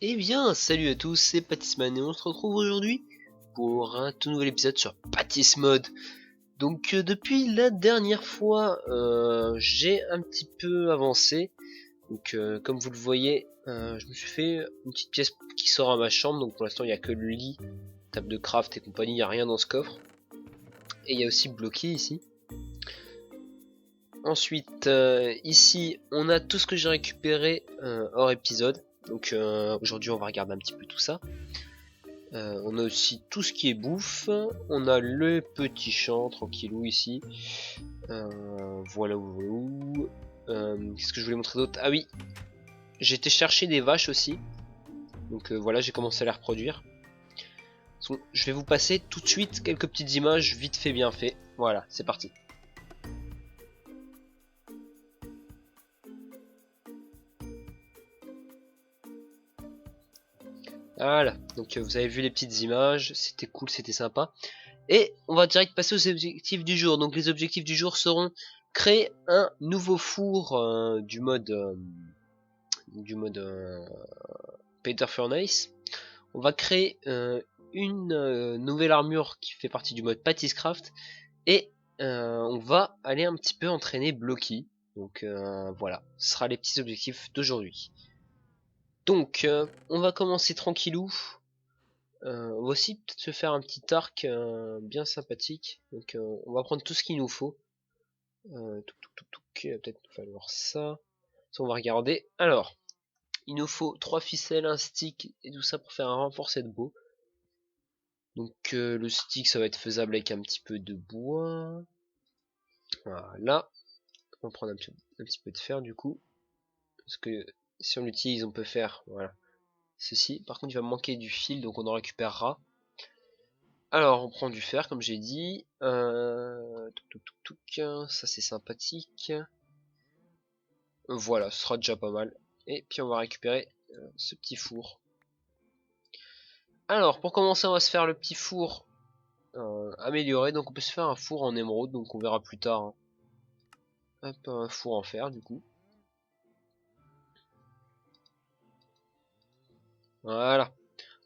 Eh bien, salut à tous, c'est Pattisman et on se retrouve aujourd'hui pour un tout nouvel épisode sur Pattis Mode. Donc depuis la dernière fois, j'ai un petit peu avancé. Donc comme vous le voyez, je me suis fait une petite pièce qui sort à ma chambre. Donc pour l'instant il n'y a que le lit, table de craft et compagnie, il n'y a rien dans ce coffre. Et il y a aussi bloqué ici. Ensuite, ici on a tout ce que j'ai récupéré hors épisode. Donc aujourd'hui on va regarder un petit peu tout ça. On a aussi tout ce qui est bouffe. On a le petit champ tranquillou ici. Voilà où. Qu'est-ce que je voulais montrer d'autre? Ah oui, j'ai été chercher des vaches aussi. Donc voilà, j'ai commencé à les reproduire. Donc, je vais vous passer tout de suite quelques petites images vite fait bien fait. Voilà, c'est parti. Voilà, donc vous avez vu les petites images, c'était cool, c'était sympa. Et on va direct passer aux objectifs du jour. Donc les objectifs du jour seront créer un nouveau four du mode Painter Furnace. On va créer une nouvelle armure qui fait partie du mode Pattiscraft. Et on va aller un petit peu entraîner Blocky. Donc voilà, ce sera les petits objectifs d'aujourd'hui. Donc on va commencer tranquillou. On va aussi peut-être se faire un petit arc bien sympathique. Donc on va prendre tout ce qu'il nous faut. Il va peut-être nous falloir ça. On va regarder. Alors, il nous faut 3 ficelles, un stick et tout ça pour faire un renforcé de bow. Donc le stick ça va être faisable avec un petit peu de bois. Voilà. On va prendre un petit peu de fer du coup. Parce que si on l'utilise on peut faire voilà ceci. Par contre il va me manquer du fil donc on en récupérera. Alors on prend du fer comme j'ai dit. Ça c'est sympathique. Voilà, ce sera déjà pas mal. Et puis on va récupérer ce petit four. Alors pour commencer on va se faire le petit four amélioré. Donc on peut se faire un four en émeraude, donc on verra plus tard. Hein. Hop, un four en fer du coup. Voilà.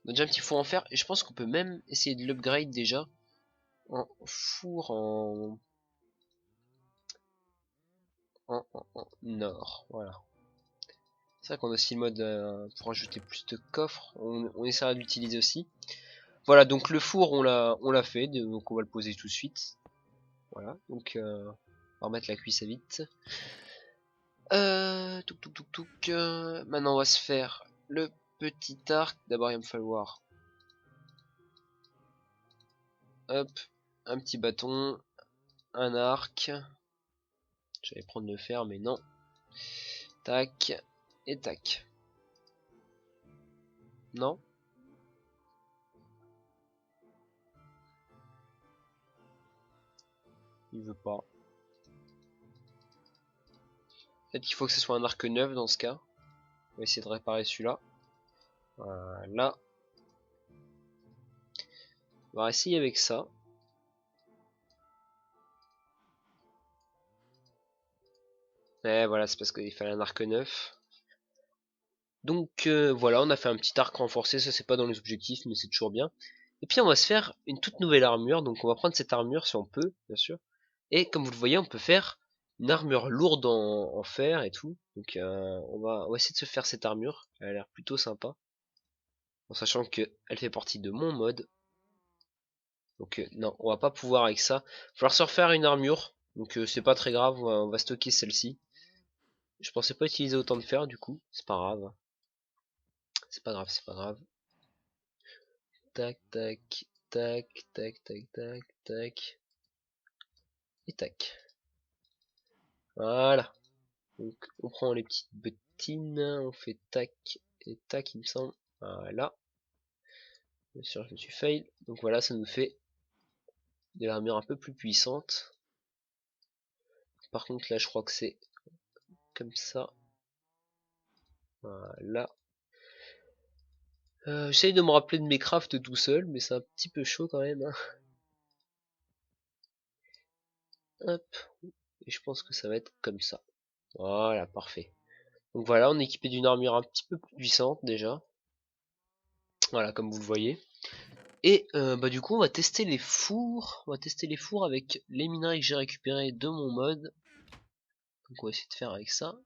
On a déjà un petit four en fer et je pense qu'on peut même essayer de l'upgrade déjà en four en or. Voilà. C'est vrai qu'on a aussi le mode pour ajouter plus de coffres. On essaiera de l'utiliser aussi. Voilà, donc le four on l'a fait, donc on va le poser tout de suite. Voilà, donc on va remettre la cuisse à vite. Maintenant on va se faire le petit arc. D'abord il va me falloir hop, un petit bâton, un arc. J'allais prendre le fer mais non. Tac et tac. Non. Il veut pas. Peut-être qu'il faut que ce soit un arc neuf dans ce cas. On va essayer de réparer celui-là. Voilà. On va essayer avec ça. Et voilà, c'est parce qu'il fallait un arc neuf. Donc voilà, on a fait un petit arc renforcé, ça c'est pas dans les objectifs, mais c'est toujours bien. Et puis on va se faire une toute nouvelle armure, donc on va prendre cette armure si on peut, bien sûr. Et comme vous le voyez, on peut faire une armure lourde en fer et tout. Donc on va essayer de se faire cette armure, elle a l'air plutôt sympa. En sachant qu'elle fait partie de mon mode. Donc non, on va pas pouvoir avec ça. Il va falloir se refaire une armure, donc c'est pas très grave, on va stocker celle-ci. Je pensais pas utiliser autant de fer du coup, c'est pas grave. C'est pas grave, c'est pas grave. Tac, tac, tac, tac, tac, tac, tac. Et tac. Voilà. Donc on prend les petites bottines, on fait tac et tac il me semble. Voilà. Bien sûr je me suis fail. Donc voilà, ça nous fait de l'armure un peu plus puissante. Par contre là je crois que c'est comme ça. Voilà. J'essaye de me rappeler de mes crafts tout seul, mais c'est un petit peu chaud quand même. Hein. Hop. Et je pense que ça va être comme ça. Voilà, parfait. Donc voilà, on est équipé d'une armure un petit peu plus puissante déjà. Voilà, comme vous le voyez. Et bah du coup, on va tester les fours. On va tester les fours avec les minerais que j'ai récupérés de mon mode. Donc on va essayer de faire avec ça.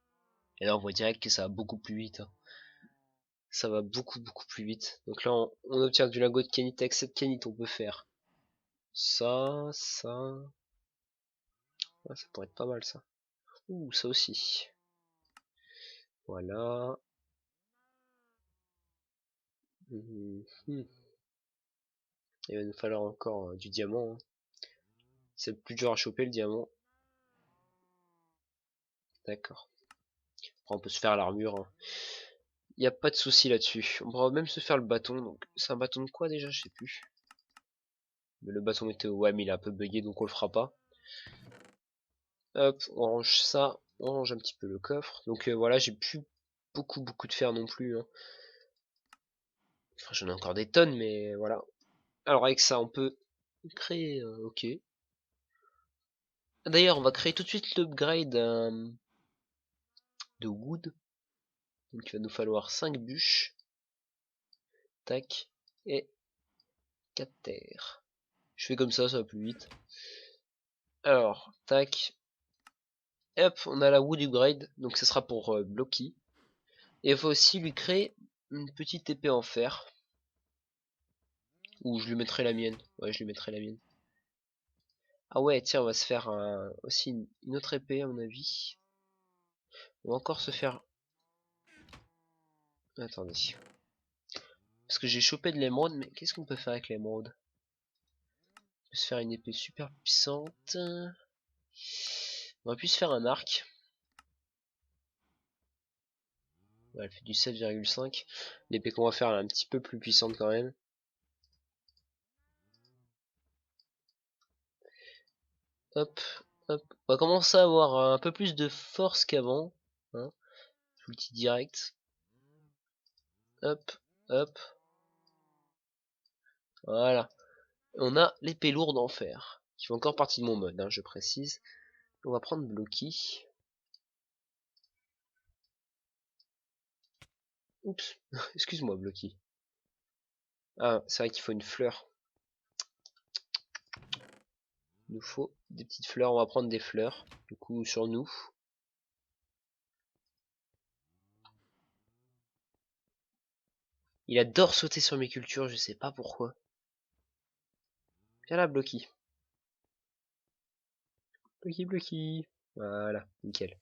Et là, on voit direct que ça va beaucoup plus vite. Hein. Ça va beaucoup plus vite. Donc là, on obtient du lingot de Kenite. Avec cette Kenite, on peut faire ça, ça. Ouais, ça pourrait être pas mal ça. Ouh, ça aussi. Voilà. Mhm. Il va nous falloir encore du diamant. Hein. C'est le plus dur à choper le diamant. D'accord. Après, on peut se faire l'armure. Hein. Il n'y a pas de souci là-dessus. On pourra même se faire le bâton. Donc, c'est un bâton de quoi déjà? Je sais plus. Mais le bâton météo, ouais, mais il est un peu bugué donc on le fera pas. Hop, on range ça. On range un petit peu le coffre. Donc voilà, j'ai plus beaucoup de fer non plus. Hein. Enfin, j'en ai encore des tonnes, mais voilà. Alors avec ça, on peut créer. Ok. D'ailleurs, on va créer tout de suite l'upgrade de wood. Donc il va nous falloir 5 bûches. Tac. Et 4 terres. Je fais comme ça va plus vite. Alors, tac. Et hop, on a la wood upgrade. Donc ce sera pour Blocky. Et il faut aussi lui créer une petite épée en fer. Ou je lui mettrai la mienne. Ouais, je lui mettrai la mienne. Ah ouais, tiens, on va se faire aussi une autre épée à mon avis. On va encore se faire... Attendez. Parce que j'ai chopé de l'émeraude, mais qu'est-ce qu'on peut faire avec l'émeraude? On peut se faire une épée super puissante. On aurait pu se faire un arc. Ouais, elle fait du 7,5. L'épée qu'on va faire elle est un petit peu plus puissante quand même. Hop, hop. On va commencer à avoir un peu plus de force qu'avant. Hein. Je vous le dis direct. Hop, hop. Voilà. On a l'épée lourde en fer. Qui fait encore partie de mon mode, hein, je précise. On va prendre Blocky. Oups, excuse-moi Blocky. Ah, c'est vrai qu'il faut une fleur. Il nous faut des petites fleurs, on va prendre des fleurs. Du coup, sur nous. Il adore sauter sur mes cultures, je sais pas pourquoi. Viens là, Blocky. Blocky, Blocky. Voilà, nickel.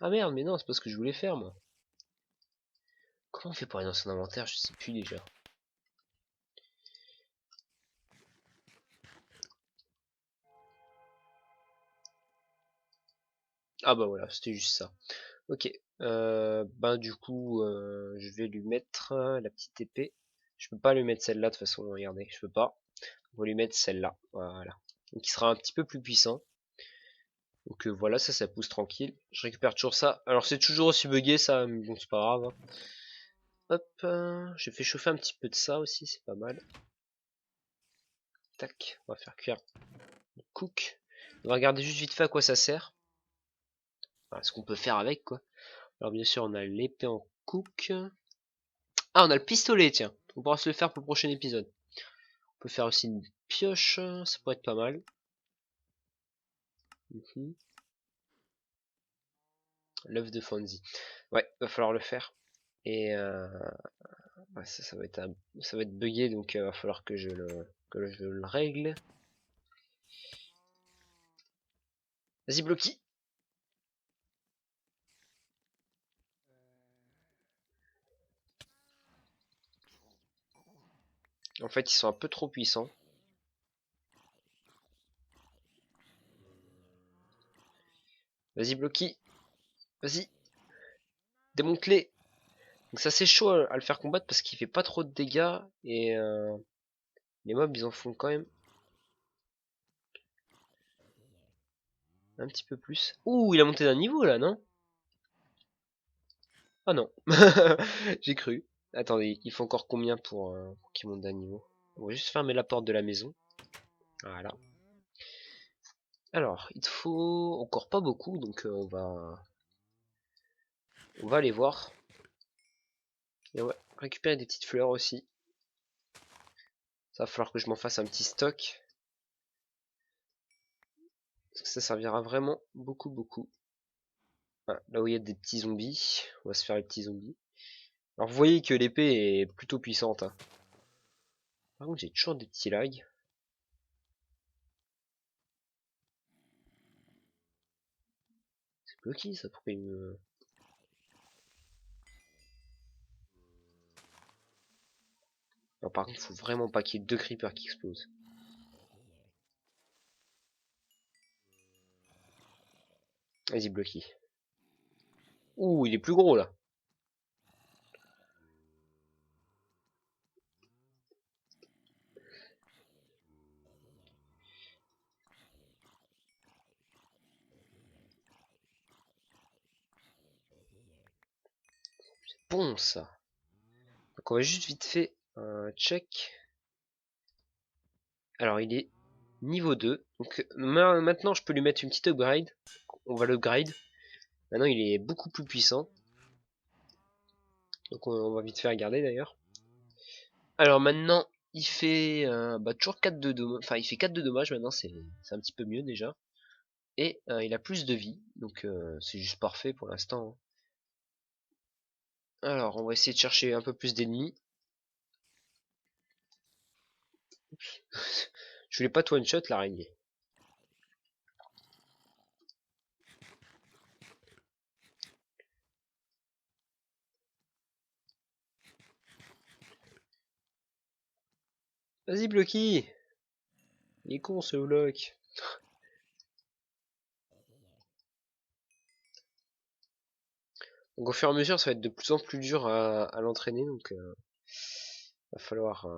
Ah merde, mais non, c'est pas ce que je voulais faire, moi. Comment on fait pour aller dans son inventaire? Je sais plus déjà. Ah bah voilà, c'était juste ça. Ok. Ben du coup, je vais lui mettre la petite épée. Je peux pas lui mettre celle-là de toute façon, regardez, je peux pas. On va lui mettre celle-là, voilà. Donc il sera un petit peu plus puissant. Donc voilà, ça pousse tranquille. Je récupère toujours ça. Alors c'est toujours aussi bugué ça, mais bon c'est pas grave. Hein. Hop, j'ai fait chauffer un petit peu de ça aussi, c'est pas mal. Tac, on va faire cuire le cook. On va regarder juste vite fait à quoi ça sert. Enfin, ce qu'on peut faire avec quoi. Alors bien sûr on a l'épée en cook. Ah on a le pistolet tiens. On pourra se le faire pour le prochain épisode. On peut faire aussi une pioche, ça pourrait être pas mal. L'œuf de Fonzie. Ouais, va falloir le faire. Et ouais, ça va être bugué donc va falloir que je le règle. Vas-y Blocky. En fait ils sont un peu trop puissants. Vas-y, Blocky. Vas-y. Démonte-les. Donc ça c'est chaud à le faire combattre parce qu'il fait pas trop de dégâts. Et les mobs ils en font quand même un petit peu plus. Ouh, il a monté d'un niveau là, non? Ah non. J'ai cru. Attendez, il faut encore combien pour qu'il monte d'un niveau? On va juste fermer la porte de la maison. Voilà. Alors, il te faut encore pas beaucoup, donc on va aller voir. Et on va récupérer des petites fleurs aussi. Ça va falloir que je m'en fasse un petit stock. Parce que ça servira vraiment beaucoup, beaucoup. Voilà, là où il y a des petits zombies, on va se faire les petits zombies. Alors vous voyez que l'épée est plutôt puissante. Hein. Par contre, j'ai toujours des petits lags. C'est bloqué ça, pourquoi il me... Alors, par contre, faut vraiment pas qu'il y ait deux creepers qui explosent. Vas-y, bloqué. Ouh, il est plus gros là. C'est bon ça. Donc on va juste vite fait un check. Alors il est niveau 2. Donc maintenant je peux lui mettre une petite upgrade. On va l'upgrade. Maintenant il est beaucoup plus puissant. Donc on va vite faire regarder d'ailleurs. Alors maintenant il fait toujours 4 de dommages. Enfin il fait 4 de dommages maintenant, c'est un petit peu mieux déjà. Et il a plus de vie. Donc c'est juste parfait pour l'instant. Hein. Alors on va essayer de chercher un peu plus d'ennemis. Je voulais pas one shot l'araignée. Vas-y Blocky. Il est con ce bloc. Donc au fur et à mesure, ça va être de plus en plus dur à l'entraîner, donc va falloir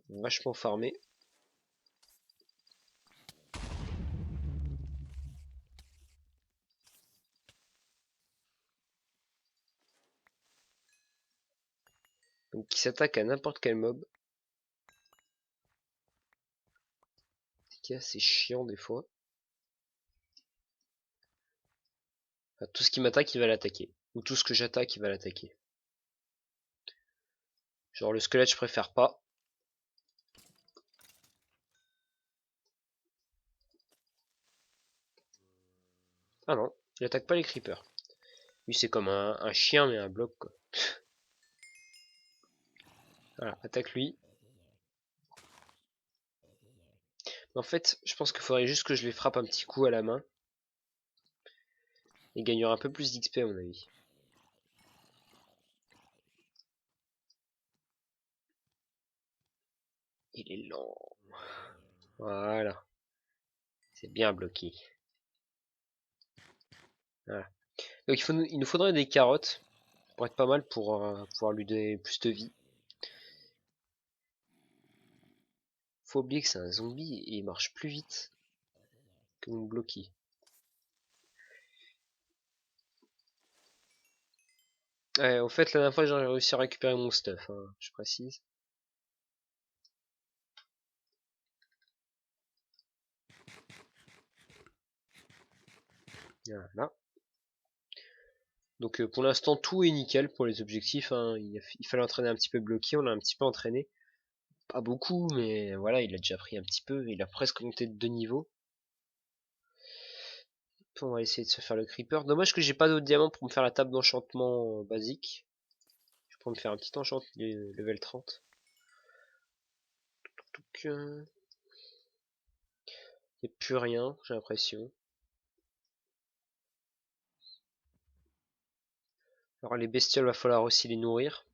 vachement farmer. Donc qui s'attaque à n'importe quel mob. C'est assez chiant des fois. Enfin, tout ce qui m'attaque, il va l'attaquer. Ou tout ce que j'attaque, il va l'attaquer. Genre le squelette, je préfère pas. Ah non, il attaque pas les creepers. Lui c'est comme un chien mais un bloc quoi. Voilà, attaque lui. En fait, je pense qu'il faudrait juste que je les frappe un petit coup à la main. Et gagnera un peu plus d'XP à mon avis. Il est lent. Voilà. C'est bien bloqué. Voilà. Donc il nous faudrait des carottes. Ça pourrait être pas mal pour pouvoir lui donner plus de vie. Faut oublier que c'est un zombie et il marche plus vite que mon bloqué. Ouais, au fait, la dernière fois, j'ai réussi à récupérer mon stuff, hein, je précise. Voilà. Donc pour l'instant, tout est nickel pour les objectifs. Hein. Il fallait entraîner un petit peu bloqué, on l'a un petit peu entraîné. Pas beaucoup, mais voilà, il a déjà pris un petit peu. Il a presque monté de 2 niveaux. On va essayer de se faire le creeper. Dommage que j'ai pas d'autres diamants pour me faire la table d'enchantement basique. Je peux me faire un petit enchant level 30. Donc, il n'y a plus rien, j'ai l'impression. Alors les bestioles, va falloir aussi les nourrir.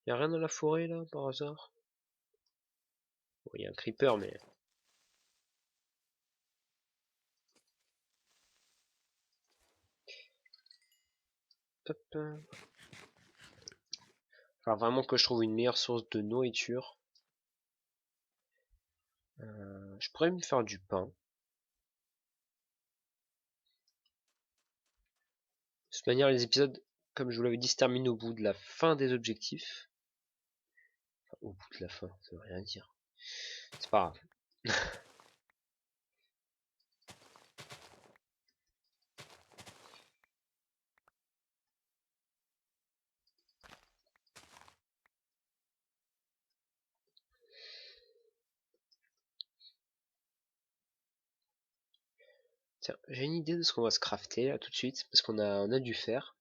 Y a rien dans la forêt là, par hasard? Bon, y a un creeper, mais... Hop. Enfin, vraiment que je trouve une meilleure source de nourriture. Je pourrais me faire du pain. De toute manière, les épisodes, comme je vous l'avais dit, se terminent au bout de la fin des objectifs. Enfin, au bout de la fin, ça veut rien dire. C'est pas grave. Tiens, j'ai une idée de ce qu'on va se crafter là tout de suite, parce qu'on a du fer.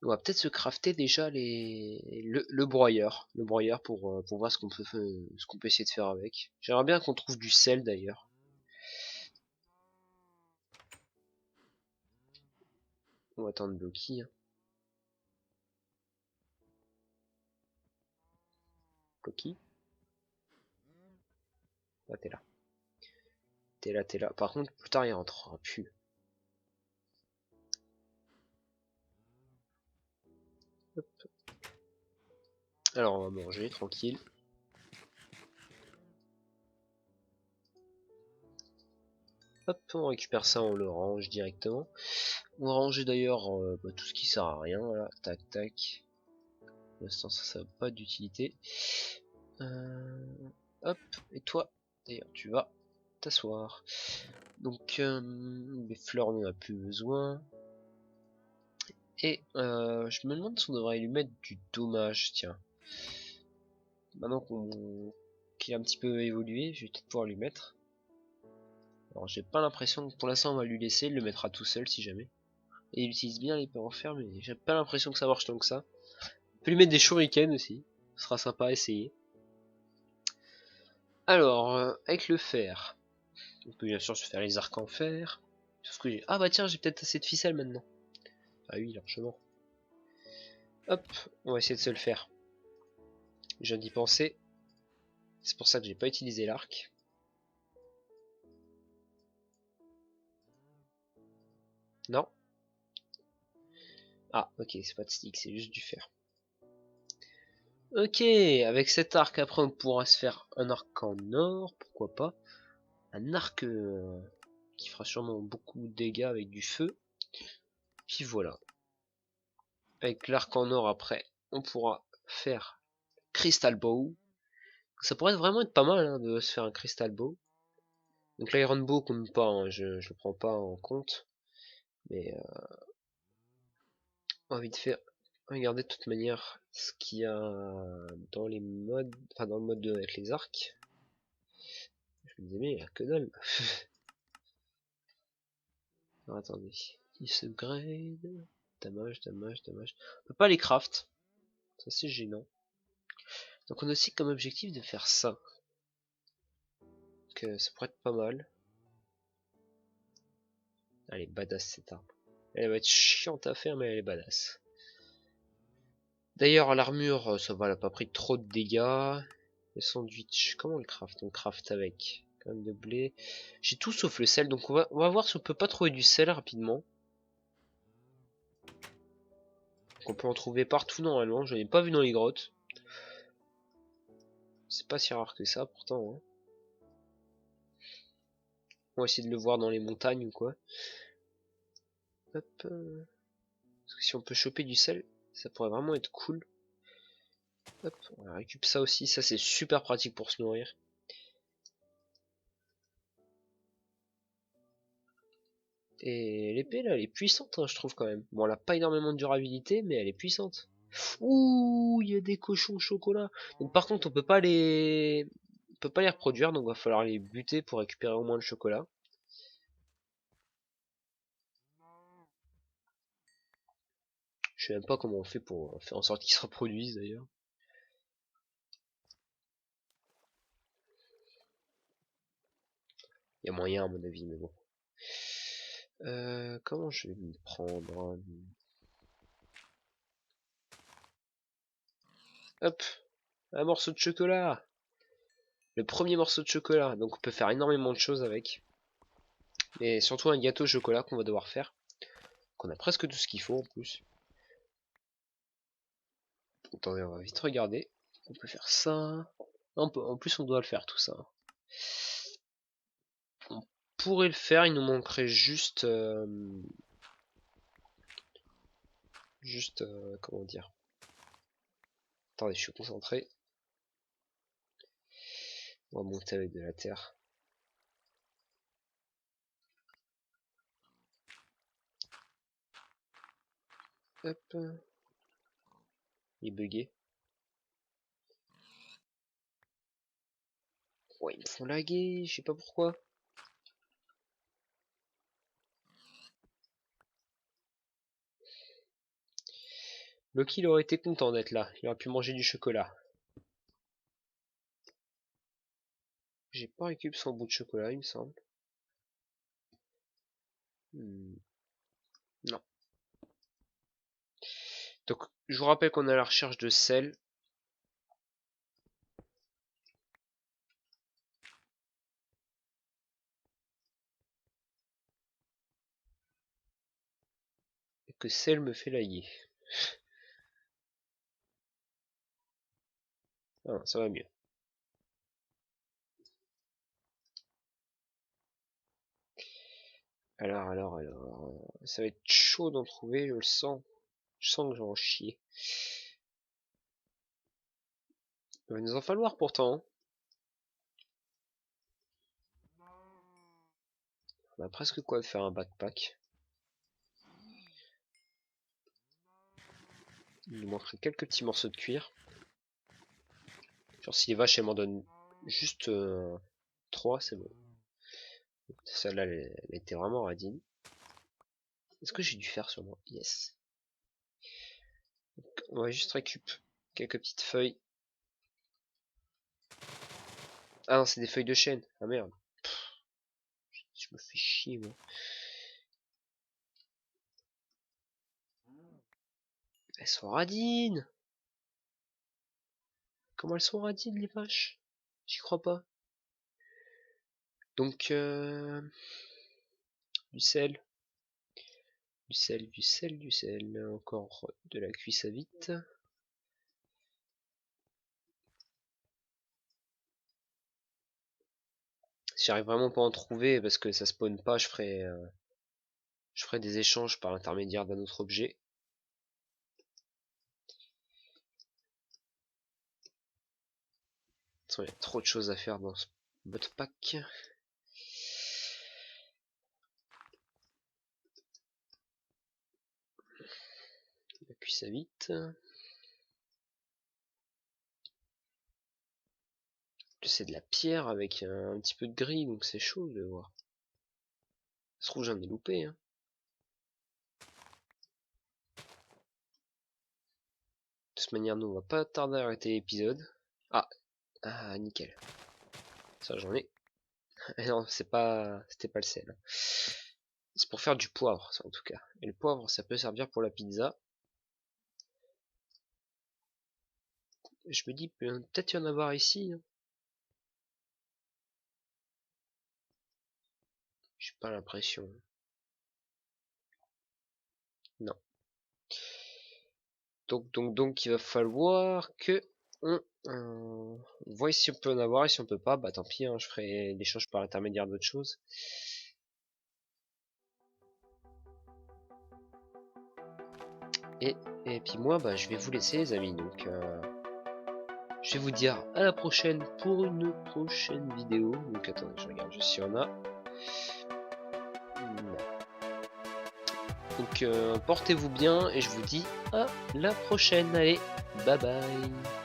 On va peut-être se crafter déjà le broyeur. Le broyeur pour voir ce qu'on peut essayer de faire avec. J'aimerais bien qu'on trouve du sel d'ailleurs. On va attendre Blocky. Hein. Blocky. Ah, t'es là. T'es là, t'es là. Par contre, plus tard il rentrera plus. Hop. Alors on va manger tranquille. Hop, on récupère ça, on le range directement. On va ranger d'ailleurs tout ce qui sert à rien. Voilà. Tac, tac. Pour l'instant, ça n'a pas d'utilité. Hop, et toi, d'ailleurs, tu vas t'asseoir. Donc, les fleurs, on en a plus besoin. Et je me demande si on devrait lui mettre du dommage, tiens. Maintenant qu'il a un petit peu évolué, je vais peut-être pouvoir lui mettre. Alors, j'ai pas l'impression que pour l'instant, on va lui laisser, il le mettra tout seul si jamais. Et il utilise bien les fer, mais j'ai pas l'impression que ça marche tant que ça. On peut lui mettre des shurikens aussi, ce sera sympa à essayer. Alors, avec le fer, on peut bien sûr se faire les arcs en fer. Sauf que ah bah tiens, j'ai peut-être assez de ficelle maintenant. Ah oui, largement. Hop, on va essayer de se le faire. Je viens d'y penser. C'est pour ça que j'ai pas utilisé l'arc. Non. Ah, ok, c'est pas de stick, c'est juste du fer. Ok, avec cet arc, après on pourra se faire un arc en or, pourquoi pas. Un arc qui fera sûrement beaucoup de dégâts avec du feu. Puis voilà. Avec l'arc en or après, on pourra faire Crystal Bow. Ça pourrait vraiment être pas mal hein, de se faire un Crystal Bow. Donc l'Iron Bow compte pas, hein, je le prends pas en compte. Mais on va vite faire regarder de toute manière ce qu'il y a dans les modes, enfin dans le mode 2 avec les arcs. Je me disais mais il y a que dalle. Alors attendez, il se grade, damage, damage, damage. On peut pas les craft, ça c'est gênant. Donc on a aussi comme objectif de faire ça. Donc ça pourrait être pas mal. Elle est badass cette arme. Elle va être chiante à faire mais elle est badass. D'ailleurs l'armure ça va, elle a pas pris trop de dégâts. Le sandwich, comment on le craft? On craft avec canne de blé. J'ai tout sauf le sel, donc on va voir si on peut pas trouver du sel rapidement. Donc on peut en trouver partout normalement, je n'ai pas vu dans les grottes. C'est pas si rare que ça pourtant. Hein. On va essayer de le voir dans les montagnes ou quoi. Hop. Parce que si on peut choper du sel, ça pourrait vraiment être cool. Hop, on récupère ça aussi, ça c'est super pratique pour se nourrir. Et l'épée là, elle est puissante, hein, je trouve quand même. Bon, elle a pas énormément de durabilité, mais elle est puissante. Ouh, il y a des cochons au chocolat. Donc par contre, on peut pas les reproduire, donc va falloir les buter pour récupérer au moins le chocolat. Je sais même pas comment on fait pour faire en sorte qu'ils se reproduisent d'ailleurs. Il y a moyen à mon avis, mais bon. Comment je vais me prendre hop, un morceau de chocolat. Le premier morceau de chocolat. Donc on peut faire énormément de choses avec. Et surtout un gâteau au chocolat qu'on va devoir faire. qu'on a presque tout ce qu'il faut en plus. Attendez, on va vite regarder. On peut faire ça. Non, en plus, on doit le faire tout ça. On pourrait le faire, il nous manquerait juste... comment dire. Attendez, je suis concentré. On va monter avec de la terre. Hop. Il est bugué. Ouais, ils me font laguer, je sais pas pourquoi. Loki, il aurait été content d'être là. Il aurait pu manger du chocolat. J'ai pas récupéré son bout de chocolat, il me semble. Non. Donc, je vous rappelle qu'on est à la recherche de sel. Et que sel me fait laguer. Ah, ça va mieux. Alors, ça va être chaud d'en trouver, je le sens. Je sens que j'en chier. Il va nous en falloir pourtant. On a presque quoi de faire un backpack. Il nous manquerait quelques petits morceaux de cuir. Genre si les vaches elles m'en donnent juste 3, c'est bon. Celle-là elle était vraiment radine. Est-ce que j'ai dû faire sur moi? Yes. Donc, on va juste récupérer quelques petites feuilles. Ah non, c'est des feuilles de chêne. Ah merde. Je me fais chier moi. Elles sont radines. Comment elles sont radines les vaches? J'y crois pas. Donc du sel. Du sel, du sel, du sel. Encore de la cuisse à vite. Si j'arrive vraiment pas à en trouver parce que ça spawn pas, je ferai des échanges par l'intermédiaire d'un autre objet. Il y a trop de choses à faire dans ce modpack. La cuisse à vite. C'est de la pierre avec un petit peu de gris, donc c'est chaud de voir. Ça se trouve j'en ai loupé. Hein. De toute manière, nous on va pas tarder à arrêter l'épisode. Ah, nickel. Ça j'en ai. Non, c'était pas le sel. C'est pour faire du poivre, ça en tout cas. Et le poivre, ça peut servir pour la pizza. Je me dis, peut-être y en avoir ici. Hein. J'ai pas l'impression. Non. Donc, il va falloir que on voit si on peut en avoir et si on peut pas, bah tant pis, hein, je ferai l'échange par l'intermédiaire d'autres choses. Et puis moi, bah je vais vous laisser les amis, donc je vais vous dire à la prochaine pour une prochaine vidéo. Donc attendez, je regarde juste si on a. Non. Donc portez-vous bien et je vous dis à la prochaine. Allez, bye bye.